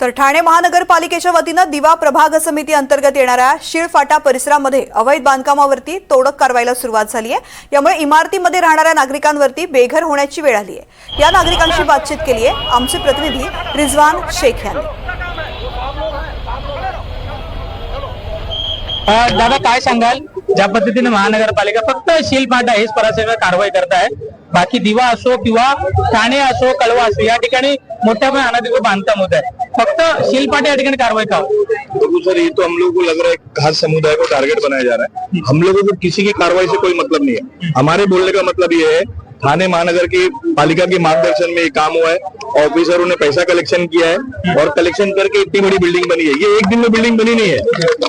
तर ठाणे महानगरपालिकेच्या वतीनं दिवा प्रभाग समिती अंतर्गत येणाऱ्या शिळफाटा परिसरामध्ये अवैध बांधकामावरती तोडक कारवाईला सुरुवात झाली आहे। यामुळे इमारतीमध्ये राहणाऱ्या नागरिकांवरती बेघर होण्याची वेळ आली आहे। या नागरिकांशी बातचीत केली आहे आमचे प्रतिनिधी रिजवान शेख यांनी। दादा काय सांगाल, ज्या पद्धतीने महानगरपालिका फक्त शिळफाटा हेच परिसरावर कारवाई करत आहे, बाकी दिवा असो किंवा ठाणे असो कळवा असो या ठिकाणी मोठ्या प्रमाणात अनधिकृत बांधकाम होत आहे, फक्त शिळफाटा या ठिकाणी कारवाई का? तो सर ये तो हम लोग को लग रहा है खास समुदाय को टारगेट बनाया जा रहा है। हम लोगों को किसी की कार्रवाई से कोई मतलब नहीं है। हमारे बोलने का मतलब ये है थाने महानगर की पालिका के मार्गदर्शन में ये काम हुआ है। ऑफिसरों ने पैसा कलेक्शन किया है और कलेक्शन करके इतनी बड़ी बिल्डिंग बनी है। ये एक दिन में बिल्डिंग बनी नहीं है।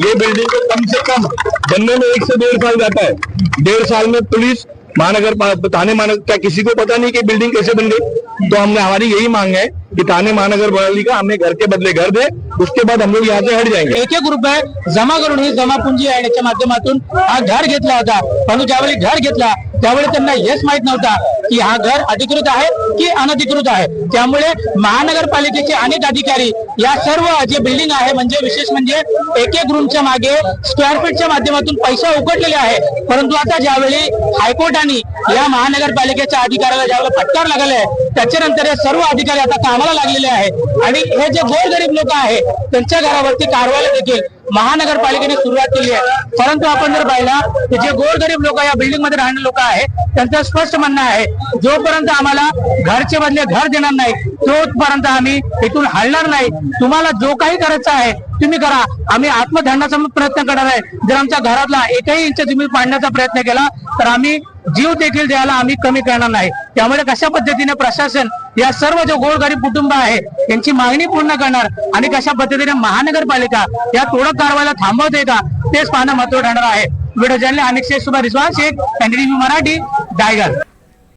ये बिल्डिंग को कम से कम बनने में 1 से 1.5 साल जाता है। 1.5 साल में पुलिस महानगर थाने महानगर क्या किसी को पता नहीं कि बिल्डिंग कैसे बन गई? तो हमने हमारी यही मांग है कि थाने महानगर पालिका हमें घर के बदले घर दे, उसके बाद हम लोग यहाँ से हट जाएंगे। एक रुपये जमा करून ही जमापुंजी आहे याच्या माध्यमातून हा घर घेतला होता, परंतु ज्यावेळी घर घेतला त्यावेळी त्यांना हेच माहित नव्हता की हा घर अधिकृत आहे की अनधिकृत आहे। त्यामुळे महानगरपालिकेचे अनेक अधिकारी या सर्व जे बिल्डिंग आहे म्हणजे विशेष म्हणजे एक रूमच्या मागे स्क्वेअर फीटच्या माध्यमातून पैसा उकटलेले आहे। परंतु आता ज्यावेळी हायकोर्टाने या महानगरपालिकेच्या अधिकाऱ्याला ज्यावेळी फटकार लागले त्याच्यानंतर हे सर्व अधिकारी आता कामाला लागलेले आहेत आणि हे जे गोरगरीब लोक आहेत त्यांच्या घरावरती कारवाईला देखील महानगरपालिकेने सुरुवात केली आहे। परंतु आपण जर पाहिला तर जे गोरगरीब लोक या बिल्डिंग मध्ये राहणारे लोक आहेत त्यांचं स्पष्ट म्हणणं आहे, जोपर्यंत आम्हाला घरचे बदले घर देणार नाही तोपर्यंत आम्ही इथून हलणार नाही। तुम्हाला जो काही करायचं आहे तुम्ही करा, आम्ही आत्मदंडाचा प्रयत्न करणार आहे। जर आमच्या घरातला एकही इंच जमीन पाडण्याचा प्रयत्न केला तर आम्ही जीव देखील द्यायला आम्ही कमी करणार नाही। त्यामुळे कशा पद्धतीने प्रशासन या सर्व जो गोरगरीब कुटुंब आहे यांची मागणी पूर्ण करणार आणि कशा पद्धतीने महानगरपालिका या तोडक कारवाईला थांबवते का तेच पाहणं महत्त्वाचं ठरणार आहे। Video journalist Anik Shaikh, Rizwan Shaikh, NDTV Marathi, Raigad.